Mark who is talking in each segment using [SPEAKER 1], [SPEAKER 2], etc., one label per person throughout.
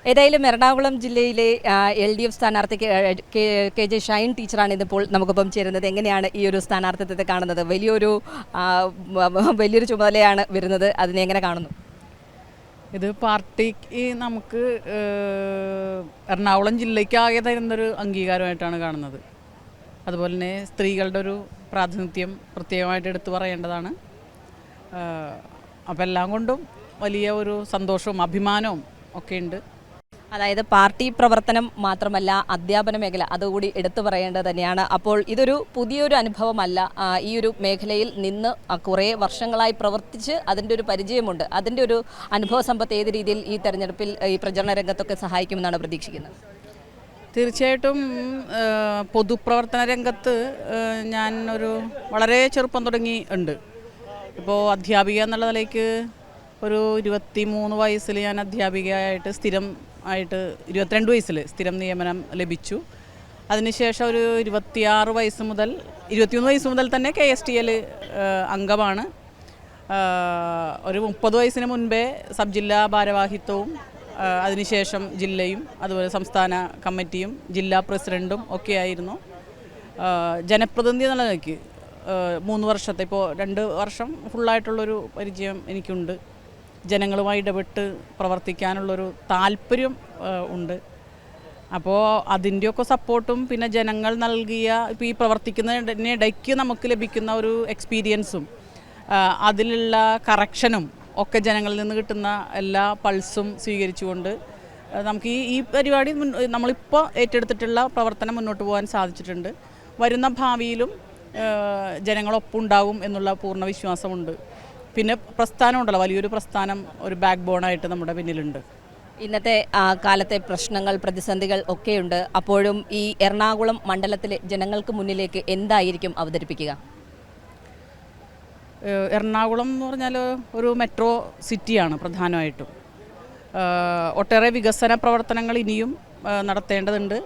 [SPEAKER 1] ഏതായാലും എറണാകുളം ജില്ലയിലെ LDF സ്ഥാനാർത്ഥി KJ ഷൈൻ ടീച്ചറാണ് ഇതിപ്പോൾ നമുക്കൊപ്പം ചേരുന്നത്. എങ്ങനെയാണ് ഈ ഒരു സ്ഥാനാർത്ഥിത്വത്തെ കാണുന്നത്? വലിയൊരു ചുമതലയാണ് വരുന്നത്, അതിനെ എങ്ങനെ കാണുന്നു?
[SPEAKER 2] ഇത് പാർട്ടിക്ക് നമുക്ക് എറണാകുളം ജില്ലയ്ക്ക് ആകെ തരുന്നൊരു അംഗീകാരമായിട്ടാണ് കാണുന്നത്. അതുപോലെ തന്നെ സ്ത്രീകളുടെ ഒരു പ്രാതിനിധ്യം പ്രത്യേകമായിട്ട് എടുത്തു പറയേണ്ടതാണ്. അപ്പം എല്ലാം കൊണ്ടും വലിയ ഒരു സന്തോഷവും അഭിമാനവും ഒക്കെ ഉണ്ട്.
[SPEAKER 1] അതായത് പാർട്ടി പ്രവർത്തനം മാത്രമല്ല, അധ്യാപന മേഖല അതുകൂടി എടുത്തു പറയേണ്ടത് തന്നെയാണ്. അപ്പോൾ ഇതൊരു പുതിയൊരു അനുഭവമല്ല. ഈ ഒരു മേഖലയിൽ നിന്ന് കുറേ വർഷങ്ങളായി പ്രവർത്തിച്ച് അതിൻ്റെ ഒരു പരിചയമുണ്ട്. അതിൻ്റെ ഒരു അനുഭവ സമ്പത്ത് ഏത് രീതിയിൽ ഈ തെരഞ്ഞെടുപ്പിൽ ഈ പ്രചരണ രംഗത്തൊക്കെ സഹായിക്കുമെന്നാണ് പ്രതീക്ഷിക്കുന്നത്?
[SPEAKER 2] തീർച്ചയായിട്ടും പൊതുപ്രവർത്തന രംഗത്ത് ഞാൻ വളരെ ചെറുപ്പം തുടങ്ങി ഉണ്ട്. ഇപ്പോൾ അധ്യാപിക എന്നുള്ള നിലയ്ക്ക് ഒരു 23 വയസ്സിൽ ഞാൻ അധ്യാപികയായിട്ട് സ്ഥിരം ആയിട്ട് 22 വയസ്സിൽ സ്ഥിരം നിയമനം ലഭിച്ചു. അതിനുശേഷം ഒരു 23 വയസ്സ് മുതൽ തന്നെ KSTL അംഗമാണ്. ഒരു 30 വയസ്സിന് മുൻപേ സബ് ജില്ലാ ഭാരവാഹിത്വവും അതിനുശേഷം ജില്ലയും അതുപോലെ സംസ്ഥാന കമ്മിറ്റിയും ജില്ലാ പ്രസിഡൻറ്റും ഒക്കെ ആയിരുന്നു. ജനപ്രതിനിധി എന്നുള്ള നിലയ്ക്ക് 3 വർഷത്തെ, ഇപ്പോൾ 2 വർഷം ഫുള്ളായിട്ടുള്ളൊരു പരിചയം എനിക്കുണ്ട്. ജനങ്ങളുമായി ഇടപെട്ട് പ്രവർത്തിക്കാനുള്ളൊരു താല്പര്യം ഉണ്ട്. അപ്പോൾ അതിൻ്റെയൊക്കെ സപ്പോർട്ടും പിന്നെ ജനങ്ങൾ നൽകിയ ഇപ്പോൾ ഈ പ്രവർത്തിക്കുന്നതിനിടയ്ക്ക് നമുക്ക് ലഭിക്കുന്ന ഒരു എക്സ്പീരിയൻസും അതിലുള്ള കറക്ഷനും ഒക്കെ ജനങ്ങളിൽ നിന്ന് കിട്ടുന്ന എല്ലാ പൾസും സ്വീകരിച്ചുകൊണ്ട് നമുക്ക് ഈ പരിപാടി നമ്മളിപ്പോൾ ഏറ്റെടുത്തിട്ടുള്ള പ്രവർത്തനം മുന്നോട്ട് പോകാൻ സാധിച്ചിട്ടുണ്ട്. വരുന്ന ഭാവിയിലും ജനങ്ങളൊപ്പം ഉണ്ടാകും എന്നുള്ള പൂർണ്ണ വിശ്വാസമുണ്ട്. പിന്നെ പ്രസ്ഥാനം ഉണ്ടല്ലോ, വലിയൊരു പ്രസ്ഥാനം, ഒരു ബാക്ക് ബോണായിട്ട് നമ്മുടെ പിന്നിലുണ്ട്.
[SPEAKER 1] ഇന്നത്തെ കാലത്തെ പ്രശ്നങ്ങൾ, പ്രതിസന്ധികൾ ഒക്കെയുണ്ട്. അപ്പോഴും ഈ എറണാകുളം മണ്ഡലത്തിലെ ജനങ്ങൾക്ക് മുന്നിലേക്ക് എന്തായിരിക്കും അവതരിപ്പിക്കുക?
[SPEAKER 2] എറണാകുളം എന്ന് പറഞ്ഞാൽ ഒരു മെട്രോ സിറ്റിയാണ് പ്രധാനമായിട്ടും. ഒട്ടേറെ വികസന പ്രവർത്തനങ്ങൾ ഇനിയും നടത്തേണ്ടതുണ്ട്.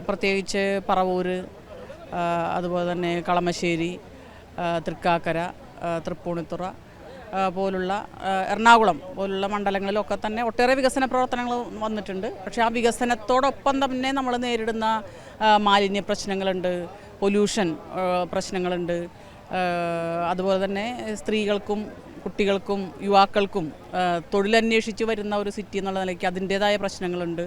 [SPEAKER 2] പ്രത്യേകിച്ച് പറവൂർ, അതുപോലെ തന്നെ കളമശ്ശേരി, തൃക്കാക്കര, തൃപ്പൂണിത്തുറ പോലുള്ള എറണാകുളം പോലുള്ള മണ്ഡലങ്ങളിലൊക്കെ തന്നെ ഒട്ടേറെ വികസന പ്രവർത്തനങ്ങൾ വന്നിട്ടുണ്ട്. പക്ഷേ ആ വികസനത്തോടൊപ്പം തന്നെ നമ്മൾ നേരിടുന്ന മാലിന്യ പ്രശ്നങ്ങളുണ്ട്, പൊല്യൂഷൻ പ്രശ്നങ്ങളുണ്ട്. അതുപോലെ തന്നെ സ്ത്രീകൾക്കും കുട്ടികൾക്കും യുവാക്കൾക്കും തൊഴിലന്വേഷിച്ച് വരുന്ന ഒരു സിറ്റി എന്നുള്ള നിലയ്ക്ക് അതിൻ്റേതായ പ്രശ്നങ്ങളുണ്ട്.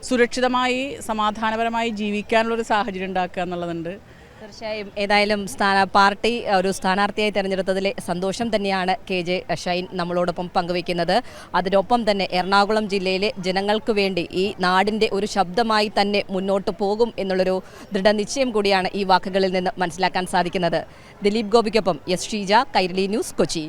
[SPEAKER 2] സുരക്ഷിതമായി സമാധാനപരമായി ജീവിക്കാനുള്ളൊരു സാഹചര്യം ഉണ്ടാക്കുക എന്നുള്ളതുണ്ട്.
[SPEAKER 1] തീർച്ചയായും. ഏതായാലും പാർട്ടി ഒരു സ്ഥാനാർത്ഥിയായി തിരഞ്ഞെടുത്തതിലെ സന്തോഷം തന്നെയാണ് KJ ഷൈൻ നമ്മളോടൊപ്പം പങ്കുവയ്ക്കുന്നത്. അതിനൊപ്പം തന്നെ എറണാകുളം ജില്ലയിലെ ജനങ്ങൾക്ക് വേണ്ടി ഈ നാടിൻ്റെ ഒരു ശബ്ദമായി തന്നെ മുന്നോട്ട് പോകും എന്നുള്ളൊരു ദൃഢനിശ്ചയം കൂടിയാണ് ഈ വാക്കുകളിൽ നിന്ന് മനസ്സിലാക്കാൻ സാധിക്കുന്നത്. ദിലീപ് ഗോപിക്കൊപ്പം S. ഷീജ, കൈരളി ന്യൂസ്, കൊച്ചി.